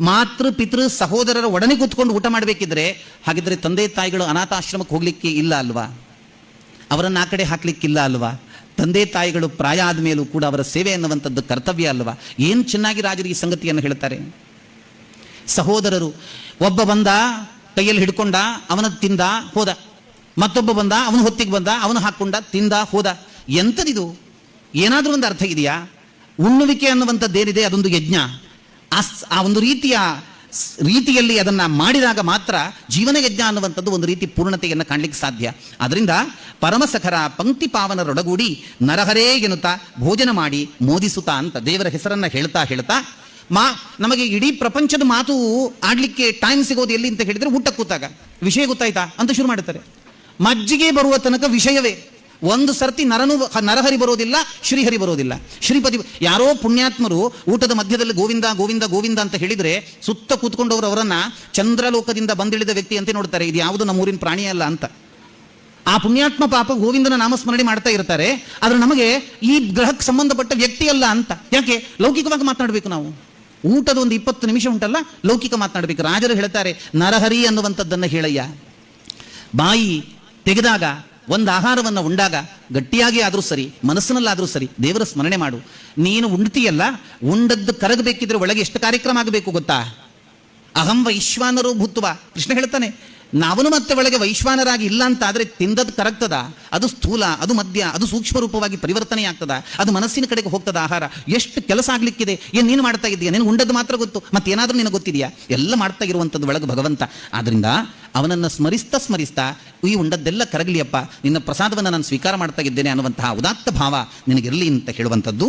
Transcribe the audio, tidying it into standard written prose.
ಮಾತೃ ಪಿತೃ ಸಹೋದರರ ಒಡನೆ ಕೂತ್ಕೊಂಡು ಊಟ ಮಾಡಬೇಕಿದ್ರೆ, ಹಾಗಿದ್ರೆ ತಂದೆ ತಾಯಿಗಳು ಅನಾಥಾಶ್ರಮಕ್ಕೆ ಹೋಗ್ಲಿಕ್ಕೆ ಇಲ್ಲ ಅಲ್ವಾ? ಅವರನ್ನು ಆ ಕಡೆ ಹಾಕ್ಲಿಕ್ಕಿಲ್ಲ ಅಲ್ವಾ? ತಂದೆ ತಾಯಿಗಳು ಪ್ರಾಯ ಆದಮೇಲೂ ಕೂಡ ಅವರ ಸೇವೆ ಅನ್ನುವಂಥದ್ದು ಕರ್ತವ್ಯ ಅಲ್ವಾ? ಏನು ಚೆನ್ನಾಗಿ ರಾಜರು ಈ ಸಂಗತಿಯನ್ನು ಹೇಳ್ತಾರೆ. ಸಹೋದರರು, ಒಬ್ಬ ಬಂದ ಕೈಯಲ್ಲಿ ಹಿಡ್ಕೊಂಡ, ಅವನ ತಿಂದ ಹೋದ, ಮತ್ತೊಬ್ಬ ಬಂದ ಅವನು ಹೊತ್ತಿಗೆ ಬಂದ, ಅವನು ಹಾಕ್ಕೊಂಡ ತಿಂದ ಹೋದ. ಎಂಥದಿದು? ಏನಾದರೂ ಒಂದು ಅರ್ಥ ಇದೆಯಾ? ಉಣ್ಣುವಿಕೆ ಅನ್ನುವಂಥದ್ದೇನಿದೆ ಅದೊಂದು ಯಜ್ಞ. ಆ ಒಂದು ರೀತಿಯಲ್ಲಿ ಅದನ್ನು ಮಾಡಿದಾಗ ಮಾತ್ರ ಜೀವನ ಯಜ್ಞ ಅನ್ನುವಂಥದ್ದು ಒಂದು ರೀತಿ ಪೂರ್ಣತೆಯನ್ನು ಕಾಣಲಿಕ್ಕೆ ಸಾಧ್ಯ. ಅದರಿಂದ ಪರಮಸಖರ ಪಂಕ್ತಿ ಪಾವನರೊಡಗೂಡಿ ನರಹರೇ ಎನ್ನುತ್ತಾ ಭೋಜನ ಮಾಡಿ ಮೋದಿಸುತ್ತಾ ಅಂತ ದೇವರ ಹೆಸರನ್ನು ಹೇಳ್ತಾ ನಮಗೆ ಇಡೀ ಪ್ರಪಂಚದ ಮಾತು ಆಡ್ಲಿಕ್ಕೆ ಟೈಮ್ ಸಿಗೋದು ಎಲ್ಲಿ ಅಂತ ಹೇಳಿದ್ರೆ ಊಟ ಕೂತಾಗ. ವಿಷಯ ಗೊತ್ತಾಯ್ತಾ ಅಂತ ಶುರು ಮಾಡ್ತಾರೆ. ಮಜ್ಜಿಗೆ ಬರುವ ತನಕ ವಿಷಯವೇ. ಒಂದು ಸರ್ತಿ ನರಹರಿ ಬರೋದಿಲ್ಲ, ಶ್ರೀಹರಿ ಬರೋದಿಲ್ಲ. ಶ್ರೀಪತಿ ಯಾರೋ ಪುಣ್ಯಾತ್ಮರು ಊಟದ ಮಧ್ಯದಲ್ಲಿ ಗೋವಿಂದ ಗೋವಿಂದ ಗೋವಿಂದ ಅಂತ ಹೇಳಿದ್ರೆ ಸುತ್ತ ಕೂತ್ಕೊಂಡವರು ಅವರನ್ನ ಚಂದ್ರಲೋಕದಿಂದ ಬಂದಿಳಿದ ವ್ಯಕ್ತಿ ಅಂತ ನೋಡ್ತಾರೆ. ಇದು ಯಾವುದು ನಮ್ಮೂರಿನ ಪ್ರಾಣಿ ಅಲ್ಲ ಅಂತ. ಆ ಪುಣ್ಯಾತ್ಮ ಪಾಪ ಗೋವಿಂದನ ನಾಮಸ್ಮರಣೆ ಮಾಡ್ತಾ ಇರ್ತಾರೆ. ಆದ್ರೆ ನಮಗೆ ಈ ಗ್ರಹಕ್ಕೆ ಸಂಬಂಧಪಟ್ಟ ವ್ಯಕ್ತಿ ಅಲ್ಲ ಅಂತ. ಯಾಕೆ? ಲೌಕಿಕವಾಗಿ ಮಾತನಾಡಬೇಕು ನಾವು. ಊಟದ ಒಂದು 20 ನಿಮಿಷ ಉಂಟಲ್ಲ, ಲೌಕಿಕ ಮಾತನಾಡಬೇಕು. ರಾಜರು ಹೇಳ್ತಾರೆ, ನರಹರಿ ಅನ್ನುವಂಥದ್ದನ್ನು ಹೇಳಯ್ಯ. ಬಾಯಿ ತೆಗೆದಾಗ, ಒಂದು ಆಹಾರವನ್ನು ಉಂಡಾಗ ಗಟ್ಟಿಯಾಗಿ ಆದರೂ ಸರಿ, ಮನಸ್ಸಿನಲ್ಲಾದರೂ ಸರಿ ದೇವರ ಸ್ಮರಣೆ ಮಾಡು. ನೀನು ಉಣ್ತೀಯಲ್ಲ, ಉಂಡದ್ದು ಕರಗಬೇಕಿದ್ರೆ ಒಳಗೆ ಎಷ್ಟು ಕಾರ್ಯಕ್ರಮ ಆಗಬೇಕು ಗೊತ್ತಾ? ಅಹಂ ವೈಶ್ವಾನರು ಭೂತ್ವ. ಕೃಷ್ಣ ಹೇಳ್ತಾನೆ, ನಾವನು ಮತ್ತೆ ಒಳಗೆ ವೈಶ್ವಾನರಾಗಿ ಇಲ್ಲ ಅಂತ ಆದರೆ ತಿಂದದ್ದು ಕರಗ್ತದ? ಅದು ಸ್ಥೂಲ, ಅದು ಮಧ್ಯ, ಅದು ಸೂಕ್ಷ್ಮ ರೂಪವಾಗಿ ಪರಿವರ್ತನೆ ಆಗ್ತದ, ಅದು ಮನಸ್ಸಿನ ಕಡೆಗೆ ಹೋಗ್ತದ ಆಹಾರ. ಎಷ್ಟು ಕೆಲಸ ಆಗ್ಲಿಕ್ಕಿದೆ. ಏನು ನೀನು ಮಾಡ್ತಾ ಇದ್ದೀಯ? ನೀನು ಉಂಡದ್ದು ಮಾತ್ರ ಗೊತ್ತು, ಮತ್ತೇನಾದರೂ ನಿನಗೆ ಗೊತ್ತಿದೆಯಾ? ಎಲ್ಲ ಮಾಡ್ತಾ ಇರುವಂಥದ್ದು ಒಳಗೆ ಭಗವಂತ. ಆದ್ದರಿಂದ ಅವನನ್ನು ಸ್ಮರಿಸ್ತಾ ಈ ಉಂಡದ್ದೆಲ್ಲ ಕರಗಲಿಯಪ್ಪ, ನಿನ್ನ ಪ್ರಸಾದವನ್ನು ನಾನು ಸ್ವೀಕಾರ ಮಾಡ್ತಾ ಇದ್ದೇನೆ ಅನ್ನುವಂತಹ ಉದಾತ್ತ ಭಾವ ನಿನಗಿರಲಿ ಅಂತ ಹೇಳುವಂಥದ್ದು.